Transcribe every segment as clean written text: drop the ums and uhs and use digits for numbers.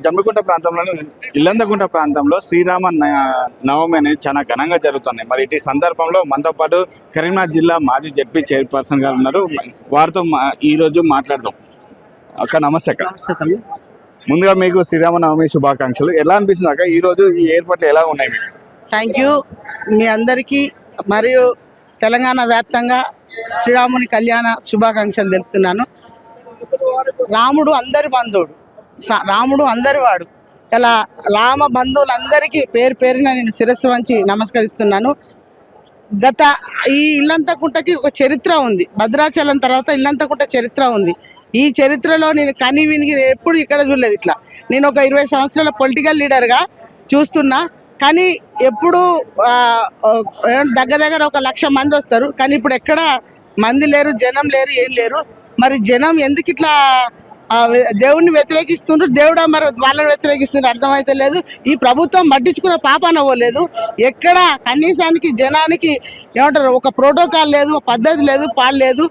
జమ్మికుంట ప్రాంతంలోని ఇల్లందకుంట ప్రాంతంలో శ్రీరామ నవమి అనేది చాలా ఘనంగా జరుగుతున్నాయి. మరి ఇటు సందర్భంలో మనతో పాటు కరీంనగర్ జిల్లా మాజీ జడ్పీ చైర్పర్సన్ గారు ఉన్నారు. వారితో ఈ రోజు మాట్లాడదాం. అక్క నమస్తే అక్క. ముందుగా మీకు శ్రీరామ నవమి శుభాకాంక్షలు. ఎలా అనిపిస్తుంది అక్క ఈ రోజు ఈ ఏర్పాట్లు ఎలా ఉన్నాయి మీకు? Thank you. మీ అందరికీ మరియు తెలంగాణ వ్యాప్తంగా శ్రీరాముని కళ్యాణ శుభాకాంక్షలు తెలుపుతున్నాను. రాముడు అందరి బంధువుడు, రాముడు అందరి వాడు. ఇలా రామ బంధువులందరికీ పేరు పేరున నేను శిరస్సు వంచి నమస్కరిస్తున్నాను. ఈ ఇల్లంతకుంటకి ఒక చరిత్ర ఉంది. భద్రాచలం తర్వాత ఇల్లంతకుంట చరిత్ర ఉంది. ఈ చరిత్రలో నేను కని విని ఎప్పుడు ఇక్కడ చూడలేదు. ఇట్లా నేను ఒక 20 సంవత్సరాల పొలిటికల్ లీడర్గా చూస్తున్నా. కానీ ఎప్పుడు దగ్గర ఒక 1,00,000 మంది వస్తారు. కానీ ఇప్పుడు ఎక్కడ మంది లేరు, జనం లేరు, ఏం లేరు. మరి జనం ఎందుకు ఇట్లా దేవుణ్ణి వ్యతిరేకిస్తున్నారు? దేవుడా మరి వాళ్ళని వ్యతిరేకిస్తున్నారు? అర్థమైతే లేదు. ఈ ప్రభుత్వం పట్టించుకున్న పాపాన అవ్వలేదు. ఎక్కడ కనీసానికి జనానికి ఏమంటారు ఒక ప్రోటోకాల్ లేదు, పద్ధతి లేదు, పాలు లేదు.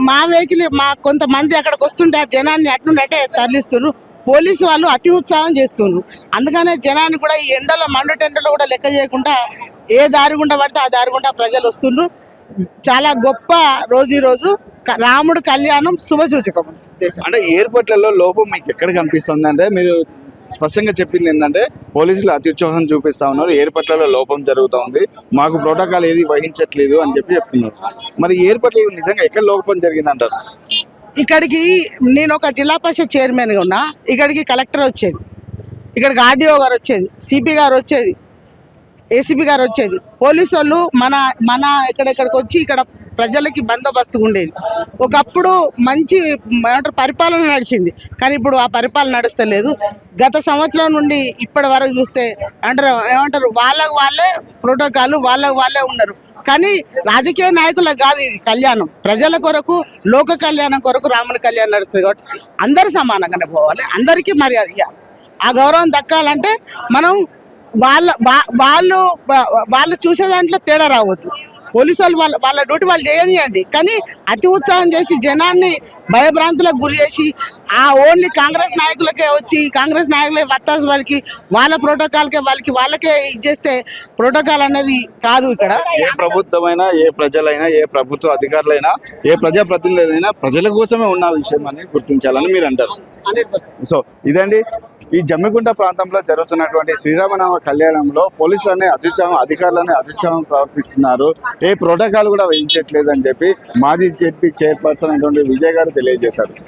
మా వెహికల్ కొంతమంది అక్కడికి వస్తుంటే ఆ జనాన్ని అట్నుంటే తరలిస్తున్నారు. పోలీసు వాళ్ళు అతి ఉత్సాహం చేస్తున్నారు. అందుకనే జనాన్ని కూడా ఈ ఎండలో మండుటెండలో కూడా లెక్క చేయకుండా ఏ దారి గుండా పడితే ఆ దారి గుండా ప్రజలు వస్తున్నారు. చాలా గొప్ప రోజు ఈ రోజు. రాముడు కళ్యాణం శుభసూచకం. అంటే ఎయిర్పోర్ట్లలో లోపం మీకు ఎక్కడ కనిపిస్తుంది అంటే మీరు స్పష్టంగా చెప్పింది ఏంటంటే పోలీసులు అత్యుత్సాహం చూపిస్తా ఉన్నారు, ఎయిర్పోర్ట్లలో లోపం జరుగుతూ ఉంది, మాకు ప్రోటోకాల్ ఏది వహించట్లేదు అని చెప్తున్నారు. మరి ఎయిర్పోర్ట్లలో నిజంగా ఎక్కడ లోపం జరిగిందంటారు? ఇక్కడికి నేను ఒక జిల్లా పరిషత్ చైర్మన్గా ఉన్నా. ఇక్కడికి కలెక్టర్ వచ్చేది, ఇక్కడికి ఆర్డీఓ గారు వచ్చేది, సిపి గారు వచ్చేది, ఏసీపీ గారు వచ్చేది. పోలీసు వాళ్ళు మన ఇక్కడికి వచ్చి ఇక్కడ ప్రజలకి బందోబస్తుగా ఉండేది. ఒకప్పుడు మంచి పరిపాలన నడిచింది. కానీ ఇప్పుడు ఆ పరిపాలన నడుస్తలేదు. గత సంవత్సరం నుండి ఇప్పటి వరకు చూస్తే ఏమంటారు వాళ్ళకు వాళ్ళే ప్రోటోకాల్, వాళ్ళకు వాళ్ళే ఉన్నారు. కానీ రాజకీయ నాయకులకు కాదు ఇది కళ్యాణం. ప్రజల కొరకు, లోక కళ్యాణం కొరకు రాముని కళ్యాణం నడుస్తుంది. కాబట్టి అందరూ సమానంగానే పోవాలి, అందరికీ మర్యాద ఇవ్వాలి. ఆ గౌరవం దక్కాలంటే మనం వాళ్ళు చూసే దాంట్లో తేడా రావద్దు. పోలీసు వాళ్ళు వాళ్ళ డ్యూటీ వాళ్ళు చేయనియండి. కానీ అతి ఉత్సాహం చేసి జనాన్ని భయభ్రాంతులకు గురి చేసి ఓన్లీ కాంగ్రెస్ నాయకులకే వచ్చి కాంగ్రెస్ నాయకులే వత్తాసు వాళ్ళకి వాళ్ళ ప్రోటోకాల్కే వాళ్ళకే ఇచ్చేస్తే ప్రోటోకాల్ అనేది కాదు. ఇక్కడ ఏ ప్రభుత్వమైనా, ఏ ప్రజలైనా, ఏ ప్రభుత్వ అధికారులైనా, ఏ ప్రజాప్రతినిధులైనా ప్రజల కోసమే ఉన్న విషయం అని గుర్తించాలని మీరు అంటారు. సో ఇదండి ఈ జమ్మికుంట ప్రాంతంలో జరుగుతున్నటువంటి శ్రీరామనవమి కళ్యాణంలో పోలీసులనే అత్యుత్సాహం, అధికారులనే అత్యుత్సాహం ప్రవర్తిస్తున్నారు. ఏ ప్రోటోకాల్ కూడా వేయించట్లేదు అని చెప్పి మాజీ జడ్పీ చైర్పర్సన్ అయినటువంటి విజయ్ గారు తెలియజేశారు.